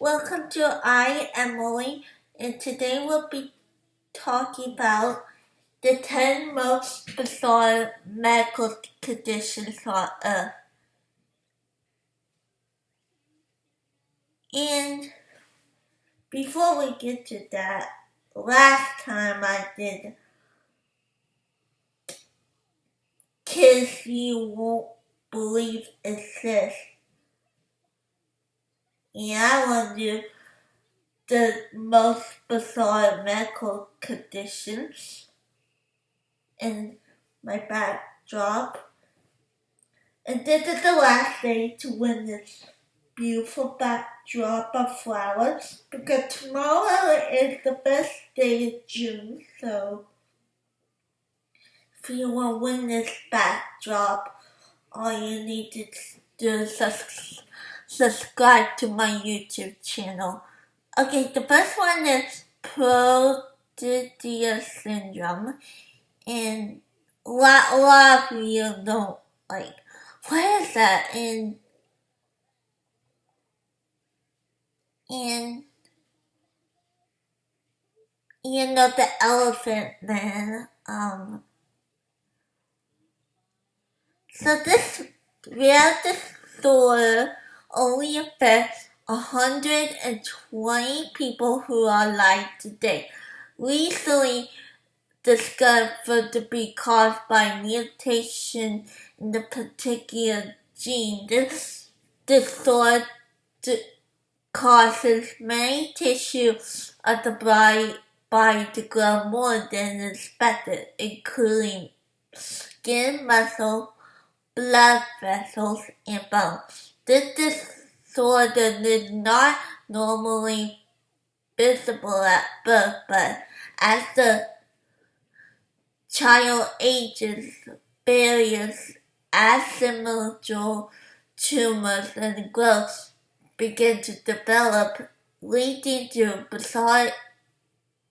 Welcome to I, Emily, and today we'll be talking about the 10 most bizarre medical conditions on Earth. And before we get to that, last time I did Kids You Won't Believe Exist. And I want to do the most bizarre medical conditions in my backdrop. And this is the last day to win this beautiful backdrop of flowers because tomorrow is the best day of June. So if you want to win this backdrop, all you need to do is subscribe to my YouTube channel. Okay, the first one is Progeria syndrome, and a lot of you don't like. What is that? And the Elephant Man. So this rare disorder only affects 120 people who are alive today. Recently discovered to be caused by mutation in the particular gene. This disorder causes many tissues of the body to grow more than expected, including skin, muscle, blood vessels, and bones. This disorder is not normally visible at birth, but as the child ages, various asymptomatic tumors and growths begin to develop, leading to bizarre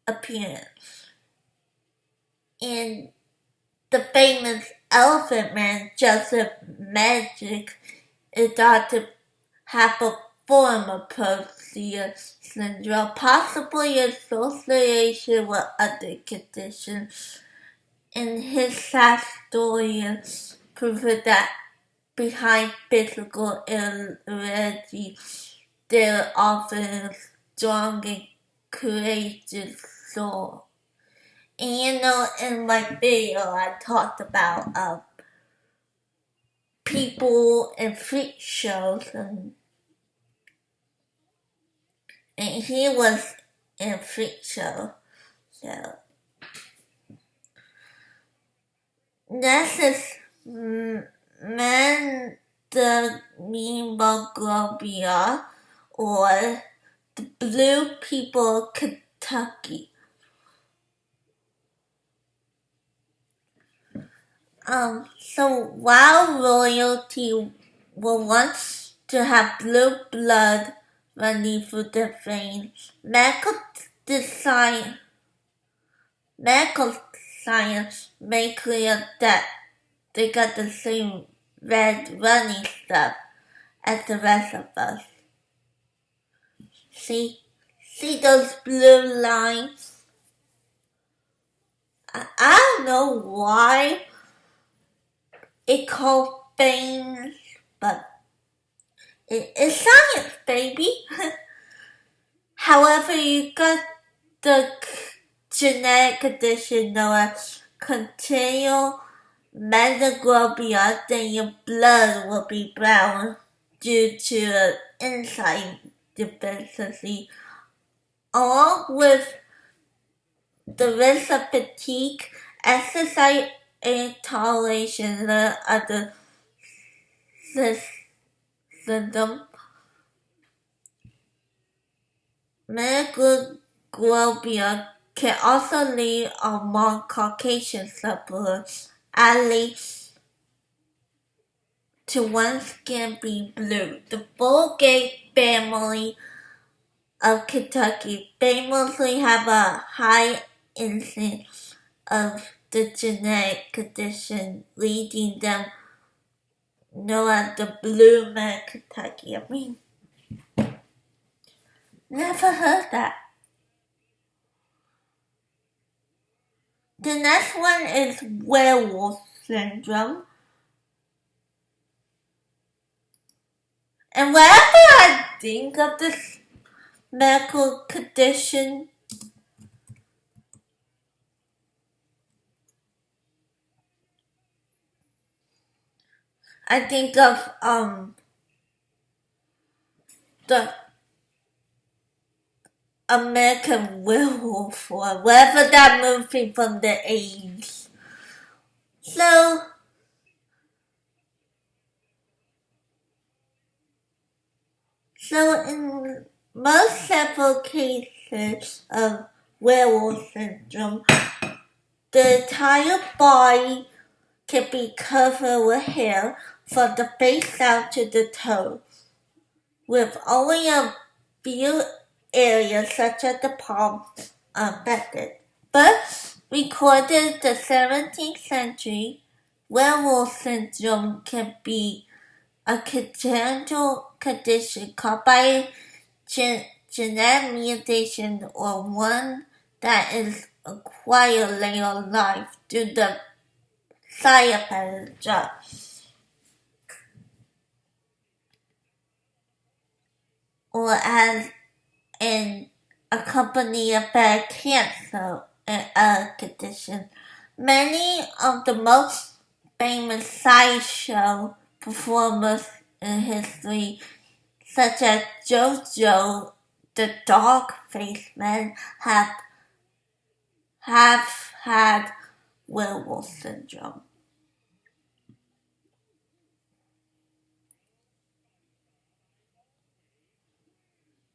appearance. And the famous Elephant Man, Joseph Magic, is thought to have a form of Progeria syndrome, possibly association with other conditions. And his sad story proves that behind physical ability, there often a strong and courageous soul. And in my video, I talked about people in freak shows, and he was in a freak show. So this is Mandragoraphobia, or the Blue People of Kentucky. So while royalty were once to have blue blood running through their veins, medical science made clear that they got the same red running stuff as the rest of us. See those blue lines? I don't know why it's called veins, but it's science, baby. However, you got the genetic condition known as congenital Mandragoraphobia, then your blood will be brown due to an enzyme deficiency, along with the risk of fatigue, exercise intolerance, and other symptoms. Mandragoraphobia can also lead among Caucasian sufferers, at least to one skin being blue. The Fulgate family of Kentucky famously have a high incidence of the genetic condition, leading them known as the Blue Man Kentucky. Never heard that. The next one is werewolf syndrome. And whenever I think of this medical condition, I think of the American Werewolf or whatever that movie from the 80s. So in most several cases of werewolf syndrome, the entire body can be covered with hair from the face down to the toe, with only a few areas such as the palm affected. But recorded in the 17th century, werewolf syndrome can be a congenital condition caused by genetic mutation or one that is acquired later in life due to side effects of drugs, or as an accompanying of cancer and other conditions. Many of the most famous sideshow performers in history, such as JoJo the Dog-Faced Man, have had werewolf syndrome.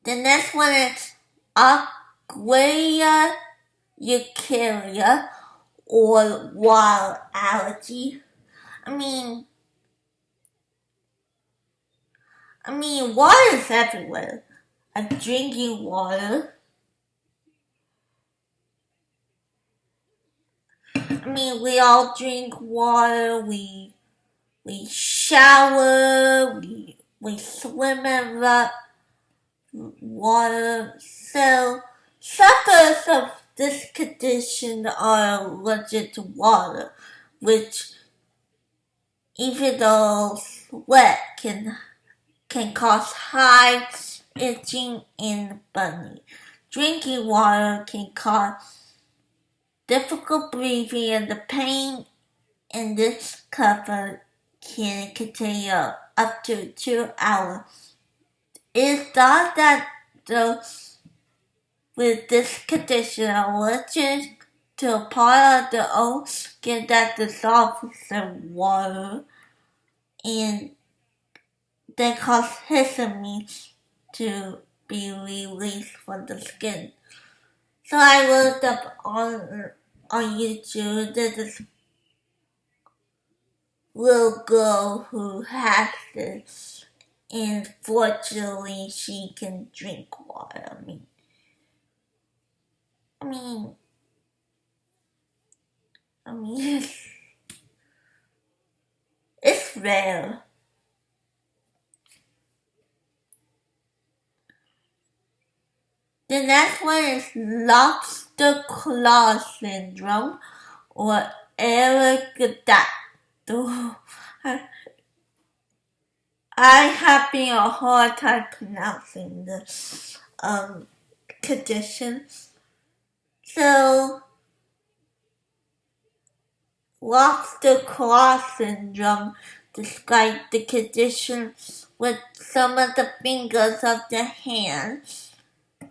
The next one is Aquaria eukarya or water allergy. I mean, water is everywhere. Drinking water. We all drink water. We shower. We swim in water. So sufferers of this condition are allergic to water, which, even though sweat can cause hives, itching, and burning. Drinking water can cause difficult breathing, and the pain in this cover can continue up to 2 hours. It is thought that those with this condition are allergic to a part of their own skin that dissolves in water and then cause histamine to be released from the skin. So I looked up on YouTube that this little girl who has this, and fortunately she can drink water. I mean, it's rare. The next one is lobster claw syndrome or Arigato. I have been a hard time pronouncing this condition. So, lobster claw syndrome describes the condition with some of the fingers of the hands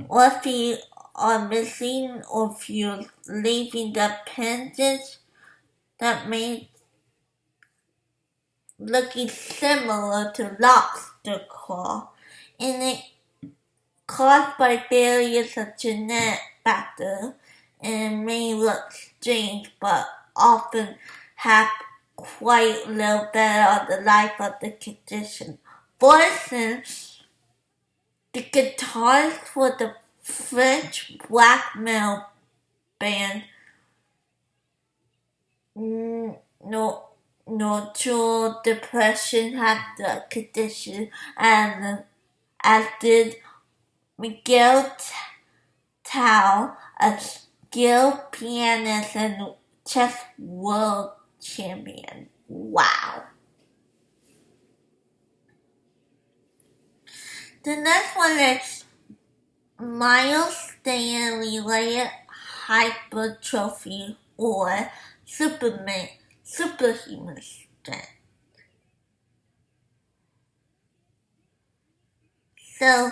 or feet are missing or fused, leaving the appendage that may looking similar to lobster claw, and it caused by various of genetic factors and may look strange but often have quite little better on the life of the condition. For instance, the guitarist for the French black metal band Natural Depression had the condition, and as did Miguel Tao, a skilled pianist and chess world champion. Wow. The next one is Miles Stanley Layered Hypertrophy or Superhuman Strength. So,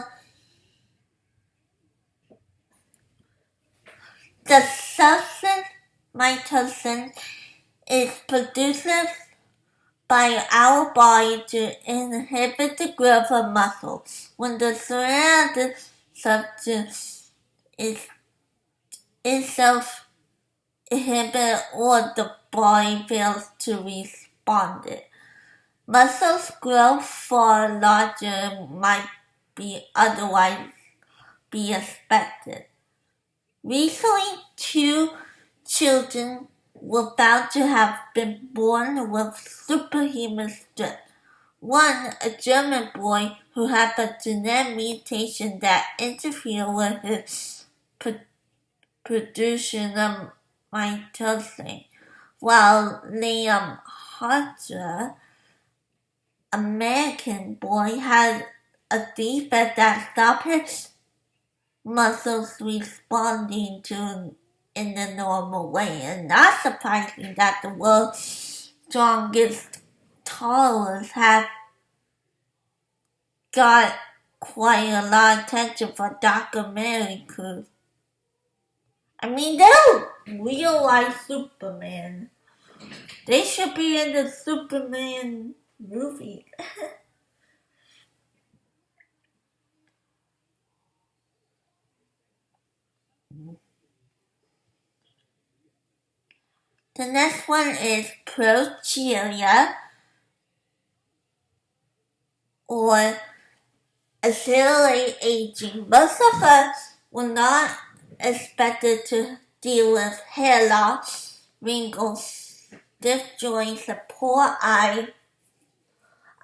the substance mitosin is produced by our body to inhibit the growth of muscles. When the surrounding substance is self-inhibited or the body fails to respond, muscles grow far larger than might be otherwise be expected. Recently, 2 children were found to have been born with superhuman strength. One, a German boy who had a genetic mutation that interfered with his production of mitosin, while Liam Hodger, American boy, had a defect that stopped his muscles responding to in the normal way. And not surprising that the world's strongest toddlers have got quite a lot of attention for documentary crews. I mean, they're real life Superman. They should be in the Superman movie. The next one is progeria or accelerate aging. Most of us were not expected to deal with hair loss, wrinkles, stiff joints, and poor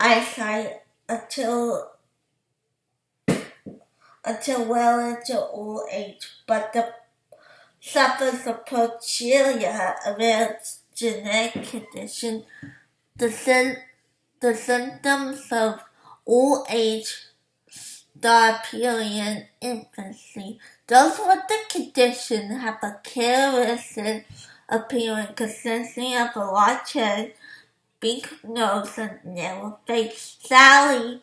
eyesight until well into old age, but the suffers of progeria, a rare genetic condition. The symptoms of old age start appearing in infancy. Those with the condition have a characteristic appearance consisting of a large head, big nose, and narrow face. Sadly,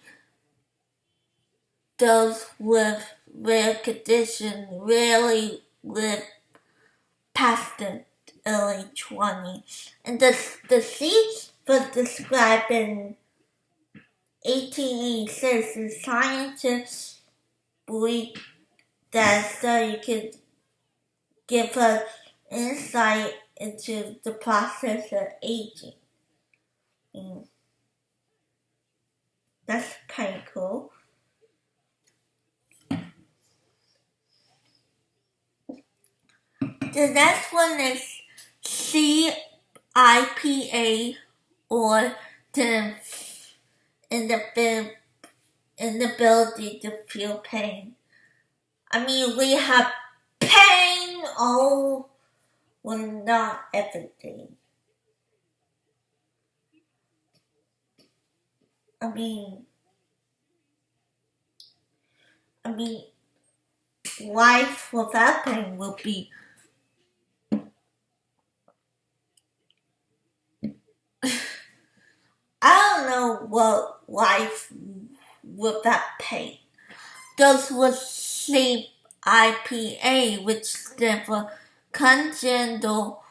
those with rare condition rarely live past the early 20s. And the disease was described in 1886, and scientists believe that study could give us insight into the process of aging. And that's kind of cool. The next one is CIPA or the inability to feel pain. I mean, we have pain, well, not everything. I mean, life without pain will be I don't know what life without pain. Those with CIPA, which stand for congenital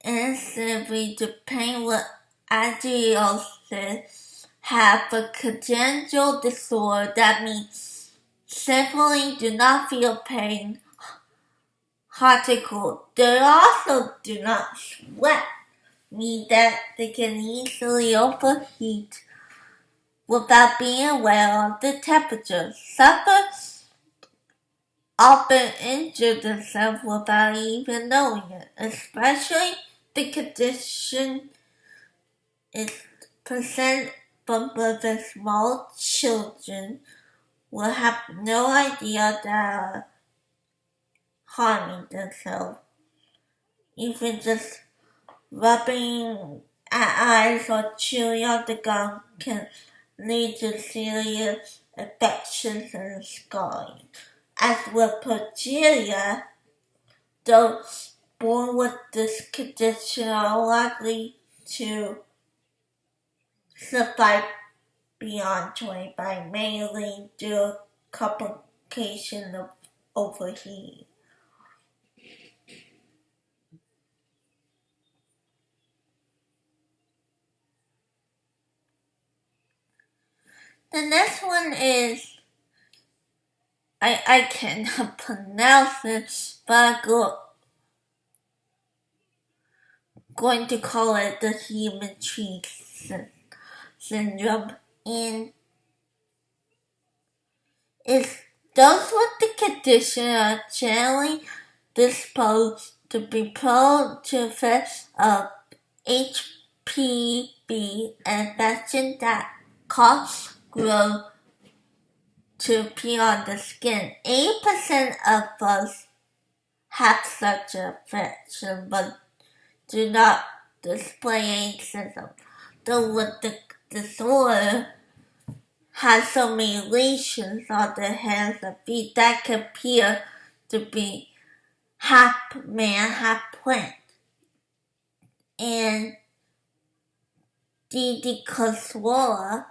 insensitivity to pain with idiopathic, have a congenital disorder. That means simply do not feel pain, hot and cold. They also do not sweat, mean that they can easily overheat without being aware of the temperature. Sufferers often injure themselves without even knowing it, especially the condition is present from birth in small children will have no idea that harming themselves. Even just rubbing at eyes or chewing on the gum can lead to serious infections and scarring. As with progeria, those born with this condition are likely to survive beyond 25, mainly due to complications of overheating. The next one is, I cannot pronounce it, but I'm going to call it the human tree syndrome. And it's those with the condition are generally disposed to be prone to effects of HPV infection that cause growth to appear on the skin. 80% of us have such an infection but do not display any symptoms. Though with the disorder has so many lesions on the hands and feet that can appear to be half man, half plant. And Didi Coswalla,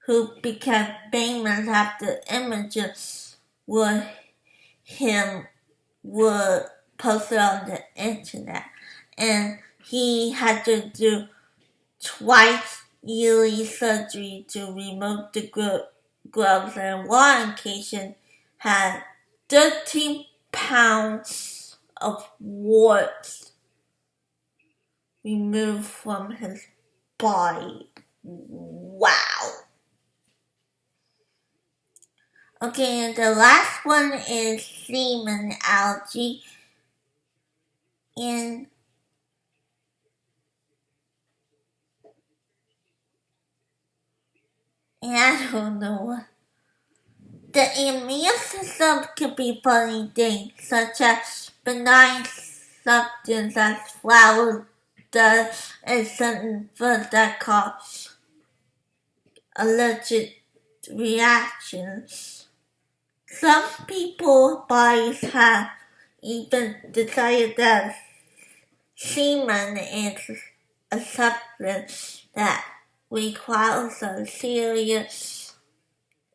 who became famous after images were posted on the internet, and he had to do twice yearly surgery to remove the gloves, and one occasion had 13 pounds of warts removed from his body. Wow. Okay, and the last one is semen allergy. And I don't know what. The immune system can be funny things, such as benign substances as flour, dust, and certain foods that cause allergic reactions. Some people's bodies have even decided that semen is a substance that requires a serious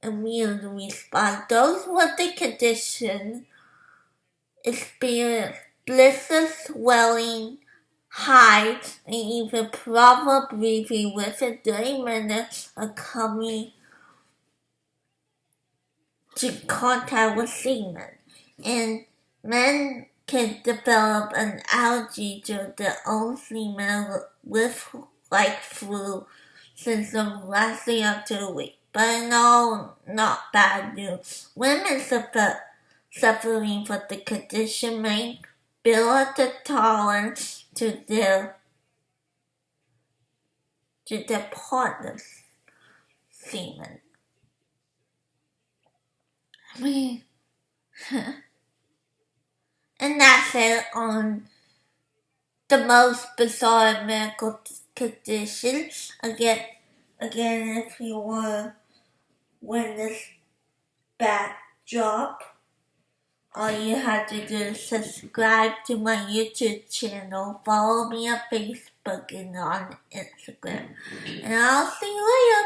immune response. Those with the condition experience blisters, swelling, hives, and even problem breathing within 30 minutes of coming to contact with semen. And men can develop an allergy to their own semen with like flu symptoms lasting up to a week. But no, not bad news. Women suffering from the condition may build the tolerance to their partner's semen. I mean, and that's it on the most bizarre medical conditions. Again, if you want to win this backdrop, all you have to do is subscribe to my YouTube channel, follow me on Facebook and on Instagram, and I'll see you later.